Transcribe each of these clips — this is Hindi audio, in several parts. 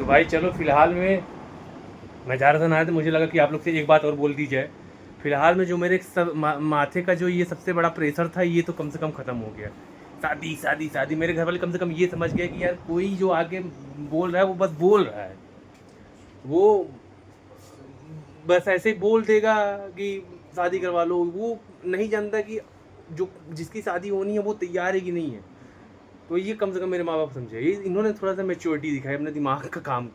तो भाई चलो फ़िलहाल में मैं जा रहा था नहाने, तो मुझे लगा कि आप लोग से एक बात और बोल दी जाए। फ़िलहाल में जो मेरे माथे का जो ये सबसे बड़ा प्रेशर था, ये तो कम से कम ख़त्म हो गया। शादी शादी शादी, मेरे घर वाले कम से कम ये समझ गए कि यार कोई जो आगे बोल रहा है वो बस बोल रहा है, वो बस ऐसे ही बोल देगा कि शादी करवा लो। वो नहीं जानता कि जो जिसकी शादी होनी है वो तैयार है कि नहीं है। तो ये कम से कम मेरे माँ बाप समझे, ये इन्होंने थोड़ा सा मैच्योरिटी दिखाई, अपने दिमाग का काम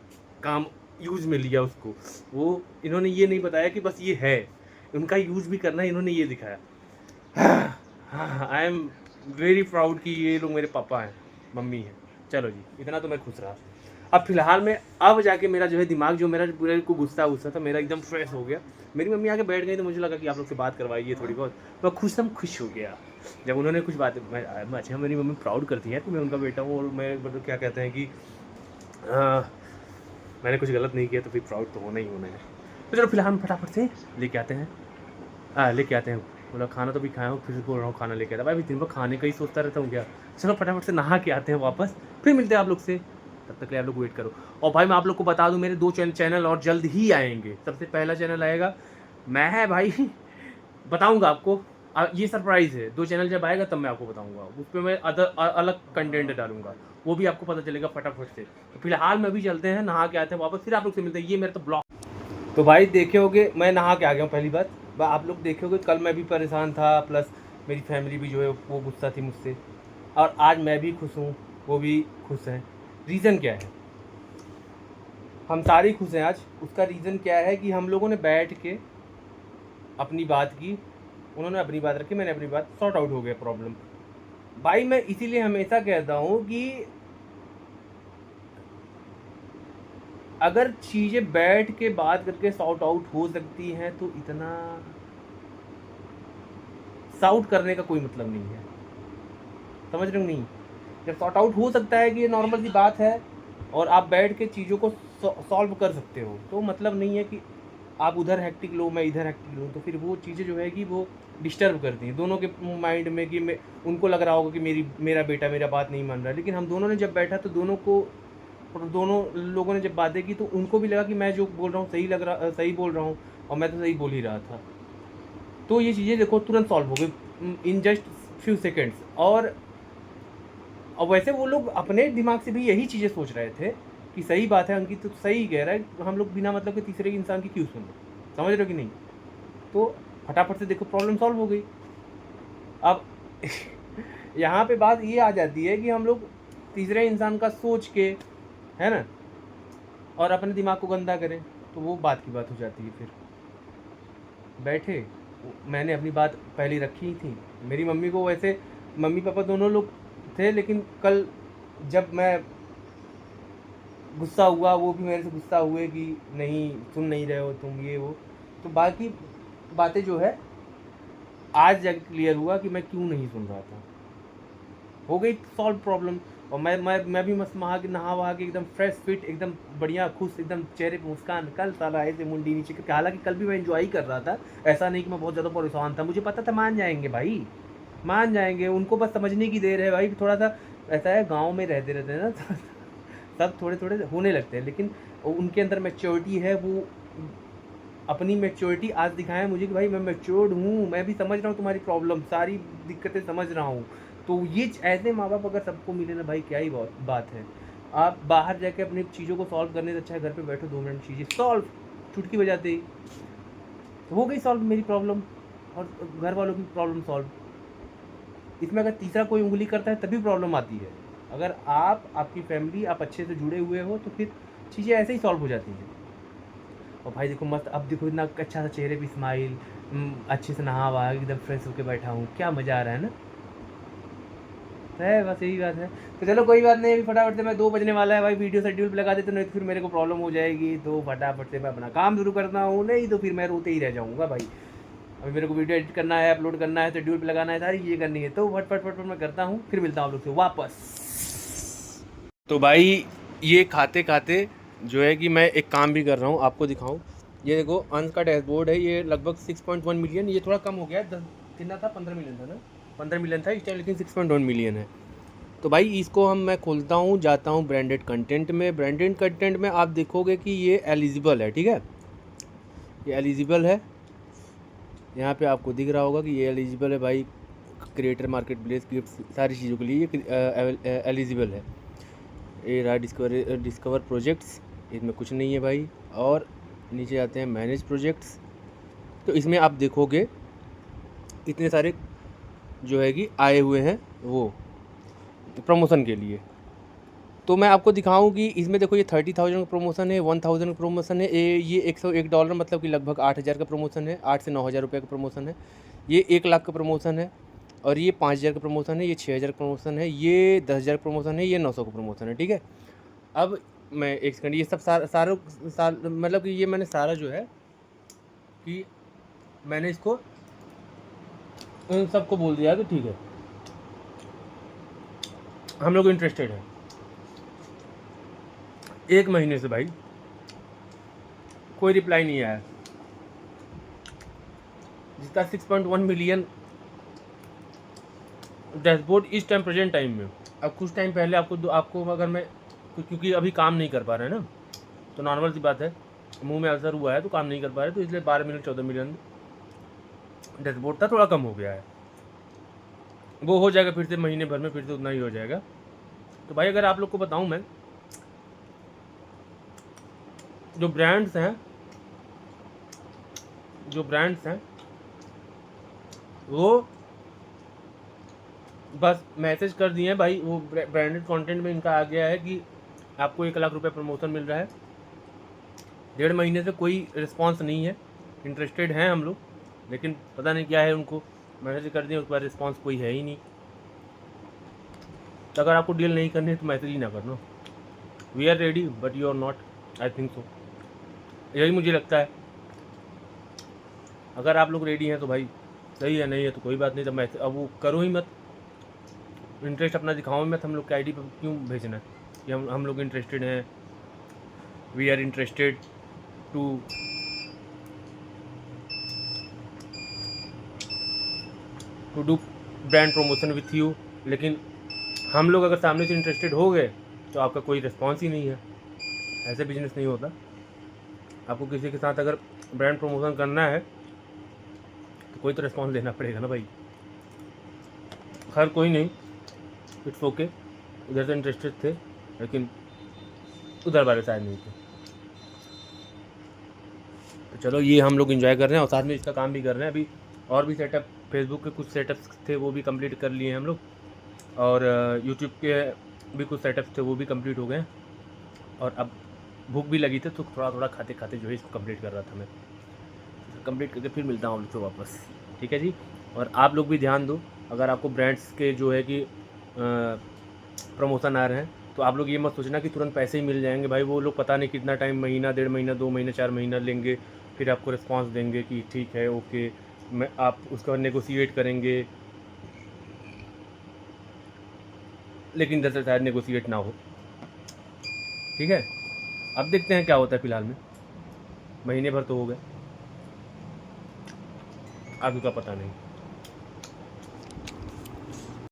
काम यूज में लिया उसको। वो इन्होंने ये नहीं बताया कि बस ये है, उनका यूज भी करना है, इन्होंने ये दिखाया। आई एम वेरी प्राउड कि ये लोग मेरे पापा हैं, मम्मी हैं। चलो जी, इतना तो मैं खुश रहा। अब फिलहाल में अब जाके मेरा जो है दिमाग, जो मेरा पूरे को गुस्सा था, मेरा एकदम फ्रेश हो गया। मेरी मम्मी आके बैठ गई तो मुझे लगा कि आप लोग से बात करवाइए थोड़ी बहुत। मैं खुश हो गया जब उन्होंने कुछ बातें, अच्छा मेरी मम्मी प्राउड करती है कि मैं उनका बेटा हूँ, और मैं मतलब क्या कहते हैं कि मैंने कुछ गलत नहीं किया, तो फिर प्राउड तो होना ही होना है। तो चलो फिलहाल हम फटाफट से लेके आते हैं, लेके आते हैं। बोला खाना तो भी खाया हूँ, फिर बोल रहा हूँ खाना लेके आता। भाई दिन भर खाने का ही सोचता रहता हूँ क्या। चलो फटाफट से नहा के आते हैं वापस, फिर मिलते हैं आप लोग से। तब तक के लिए आप लोग वेट करो। और भाई मैं आप लोग को बता दूँ, मेरे 2 चैनल और जल्द ही आएंगे। सबसे पहला चैनल आएगा मैं है भाई, बताऊँगा आपको। ये सरप्राइज़ है। 2 चैनल जब आएगा तब मैं आपको बताऊँगा। उस पे मैं अलग कंटेंट डालूँगा, वो भी आपको पता चलेगा फटाफट से। तो फिलहाल मैं भी चलते हैं, नहा के आते हैं वापस, फिर आप लोग से मिलते हैं। ये मेरा तो ब्लॉग। तो भाई देखे होगे मैं नहा के आ गया हूँ, पहली बात। आप लोग देखे होगे कल मैं भी परेशान था, प्लस मेरी फैमिली भी जो है वो गुस्सा थी मुझसे। और आज मैं भी खुश हूँ, वो भी खुश हैं। रीज़न क्या है, हम सारे खुश हैं आज। उसका रीज़न क्या है कि हम लोगों ने बैठ के अपनी बात की, उन्होंने अपनी बात रखी, मैंने अपनी बात, सॉर्ट आउट हो गया प्रॉब्लम। भाई मैं इसीलिए हमेशा कहता हूँ कि अगर चीज़ें बैठ के बात करके सॉर्ट आउट हो सकती हैं तो इतना सॉर्ट करने का कोई मतलब नहीं है। समझ रहे हो नहीं। जब सॉर्ट आउट हो सकता है कि ये नॉर्मल सी बात है और आप बैठ के चीज़ों को सॉल्व कर सकते हो, तो मतलब नहीं है कि आप उधर हैक्टिक लो मैं इधर हैक्टिक लूँ। तो फिर वो चीज़ें जो है कि वो डिस्टर्ब करती हैं दोनों के माइंड में, कि उनको लग रहा होगा कि मेरा बेटा मेरा बात नहीं मान रहा है। लेकिन हम दोनों ने जब बैठा तो दोनों लोगों ने जब बातें की तो उनको भी लगा कि मैं जो बोल रहा हूँ सही बोल रहा हूँ, और मैं तो सही बोल ही रहा था। तो ये चीज़ें देखो तुरंत सॉल्व हो गई इन जस्ट फ्यू सेकेंड्स। और वैसे वो लोग अपने दिमाग से भी यही चीज़ें सोच रहे थे कि सही बात है, अंकित तो सही कह रहा है, हम लोग बिना मतलब के तीसरे इंसान की क्यों सुने। समझ रहे हो कि नहीं। तो फटाफट से देखो प्रॉब्लम सॉल्व हो गई। अब यहाँ पे बात ये आ जाती है कि हम लोग तीसरे इंसान का सोच के, है ना, और अपने दिमाग को गंदा करें, तो वो बात की बात हो जाती है। फिर बैठे, मैंने अपनी बात पहले रखी ही थी। मेरी मम्मी को वैसे, मम्मी पापा दोनों लोग थे, लेकिन कल जब मैं गुस्सा हुआ, वो भी मेरे से गुस्सा हुए कि नहीं सुन नहीं रहे हो तुम, ये वो। तो बाकी बातें जो है आज जाके क्लियर हुआ कि मैं क्यों नहीं सुन रहा था। हो गई सॉल्व प्रॉब्लम। और मैं भी मस्त नहा वहा के एकदम फ्रेश फिट, एकदम बढ़िया खुश, एकदम चेहरे पे मुस्कान। कल साला ऐसे मुंडी नीचे करके, हालांकि कल भी मैं एंजॉय कर रहा था, ऐसा नहीं कि मैं बहुत ज़्यादा परेशान था। मुझे पता था मान जाएंगे भाई, मान जाएंगे, उनको बस समझने की देर है भाई। थोड़ा सा ऐसा है, गाँव में रहते रहते हैं ना सब थोड़े थोड़े होने लगते हैं, लेकिन उनके अंदर मैच्योरिटी है। वो अपनी मैच्योरिटी आज दिखाया मुझे कि भाई मैं मैच्योर्ड हूँ, मैं भी समझ रहा हूँ तुम्हारी प्रॉब्लम, सारी दिक्कतें समझ रहा हूँ। तो ये ऐसे माँ बाप अगर सबको मिले ना भाई, क्या ही बात है। आप बाहर जाके अपनी चीज़ों को सॉल्व करने से अच्छा है घर पे बैठो, 2 मिनट चीज़ें सॉल्व, चुटकी बजाते ही तो हो गई सॉल्व मेरी प्रॉब्लम और घर वालों की प्रॉब्लम सॉल्व। इसमें अगर तीसरा कोई उंगली करता है तभी प्रॉब्लम आती है। अगर आपकी फैमिली, आप अच्छे से जुड़े हुए हो तो फिर चीज़ें ऐसे ही सॉल्व हो जाती हैं। और भाई देखो मस्त, अब देखो इतना अच्छा सा चेहरे पे स्माइल, अच्छे से नहा वहा एकदम फ्रेश होकर बैठा हूँ, क्या मज़ा आ रहा है ना। है बस यही बात है। तो चलो कोई बात नहीं, अभी फटाफट से मैं 2 बजने वाला है भाई, वीडियो शेड्यूल पे लगा देते, नहीं तो फिर मेरे को प्रॉब्लम हो जाएगी। तो फटाफट से मैं अपना काम शुरू करता हूँ, नहीं तो फिर मैं रोते ही रह जाऊँगा भाई। अभी मेरे को वीडियो एडिट करना है, अपलोड करना है, शेड्यूल पे लगाना है, सारी चीज़ें करनी है। तो फट मैं करता हूँ, फिर मिलता हूँ आप लोग से वापस। तो भाई ये खाते खाते जो है कि मैं एक काम भी कर रहा हूँ, आपको दिखाऊँ। ये देखो अंश का डैशबोर्ड है, ये लगभग 6.1 मिलियन, ये थोड़ा कम हो गया है। 10 कितना था, 15 मिलियन था ना, 15 मिलियन था इस टाइम, लेकिन 6.1 मिलियन है। तो भाई इसको मैं खोलता हूँ, जाता हूँ ब्रांडेड कंटेंट में। ब्रांडेड कंटेंट में आप देखोगे कि ये एलिजिबल है, ठीक है, ये एलिजिबल है। यहाँ पे आपको दिख रहा होगा कि ये एलिजिबल है भाई, क्रिएटर मार्केट प्लेस गिफ्ट सारी चीज़ों के लिए ये एलिजिबल है। ये रहा डिस्कवर प्रोजेक्ट्स, इसमें कुछ नहीं है भाई। और नीचे आते हैं मैनेज प्रोजेक्ट्स, तो इसमें आप देखोगे इतने सारे जो है कि आए हुए हैं वो प्रमोशन के लिए। तो मैं आपको दिखाऊं कि इसमें देखो ये 30,000 का प्रमोशन है, 1,000 का प्रमोशन है, ये $101 मतलब कि लगभग 8,000 का प्रमोशन है, 8 से 9,000 रुपये का प्रमोशन है। ये 1 लाख का प्रमोशन है, और ये 5,000 का प्रमोशन है, ये 6,000 का प्रमोशन है, ये 10,000 का प्रमोशन है, ये 900 का प्रमोशन है, ठीक है। अब मैं एक सेकंड, ये सब सारा मतलब कि ये मैंने सारा जो है कि मैंने इसको इन सबको बोल दिया कि ठीक है हम लोग इंटरेस्टेड हैं। 1 महीने से भाई कोई रिप्लाई नहीं आया, जिसका 6.1 मिलियन डैशबोर्ड इस टाइम प्रेजेंट टाइम में। अब कुछ टाइम पहले आपको अगर मैं, क्योंकि अभी काम नहीं कर पा रहे हैं ना, तो नॉर्मल सी बात है, मुंह में अल्सर हुआ है तो काम नहीं कर पा रहे, तो इसलिए 12 मिलियन 14 मिलियन डैशबोर्ड था, थोड़ा कम हो गया है। वो हो जाएगा फिर से महीने भर में, फिर से उतना ही हो जाएगा। तो भाई अगर आप लोग को बताऊं मैं, जो ब्रांड्स हैं वो बस मैसेज कर दिए हैं भाई, वो ब्रांडेड कंटेंट में इनका आ गया है कि आपको 1 लाख रुपए प्रमोशन मिल रहा है। 1.5 महीने से कोई रिस्पांस नहीं है। इंटरेस्टेड हैं हम लोग, लेकिन पता नहीं क्या है, उनको मैसेज कर दिए, उसके बाद रिस्पांस कोई है ही नहीं। तो अगर आपको डील नहीं करनी है तो मैसेज ही ना करना। We are ready but you are not, I think so, यही मुझे लगता है। अगर आप लोग रेडी हैं तो भाई सही है, नहीं है तो कोई बात नहीं। तो मैसेज अब वो करो ही मत, इंटरेस्ट अपना दिखाओ ही मत। हम लोग के आईडी पर क्यों भेजना है कि हम लोग इंटरेस्टेड हैं, we are interested to do brand promotion with you. लेकिन हम लोग अगर सामने से इंटरेस्टेड हो गए तो आपका कोई रिस्पॉन्स ही नहीं है। ऐसे बिजनेस नहीं होता। आपको किसी के साथ अगर ब्रांड प्रमोशन करना है तो कोई तो रिस्पॉन्स देना पड़ेगा ना भाई। खैर कोई नहीं, इट्स ओके। उधर से इंटरेस्टेड थे लेकिन उधर वाले शायद नहीं थे। तो चलो ये हम लोग एंजॉय कर रहे हैं और साथ में इसका काम भी कर रहे हैं। अभी और भी सेटअप, फेसबुक के कुछ सेटअप्स थे वो भी कंप्लीट कर लिए हैं हम लोग, और यूट्यूब के भी कुछ सेटअप्स थे वो भी कंप्लीट हो गए। और अब भूख भी लगी थी तो थोड़ा थोड़ा खाते खाते जो है इसको कंप्लीट कर रहा था मैं। कंप्लीट करके फिर मिलता हूँ आप लोग से वापस, ठीक है जी। और आप लोग भी ध्यान दो, अगर आपको ब्रांड्स के जो है कि प्रमोशन आ रहे हैं तो आप लोग ये मत सोचना कि तुरंत पैसे ही मिल जाएंगे भाई। वो लोग पता नहीं कितना टाइम, महीना, 1.5 महीना, 2 महीना, 4 महीना लेंगे, फिर आपको रिस्पांस देंगे कि ठीक है ओके, मैं आप उसका नेगोशिएट करेंगे, लेकिन दरअसल शायद नेगोशिएट ना हो। ठीक है, अब देखते हैं क्या होता है। फिलहाल में महीने भर तो हो गए, आगे का पता नहीं।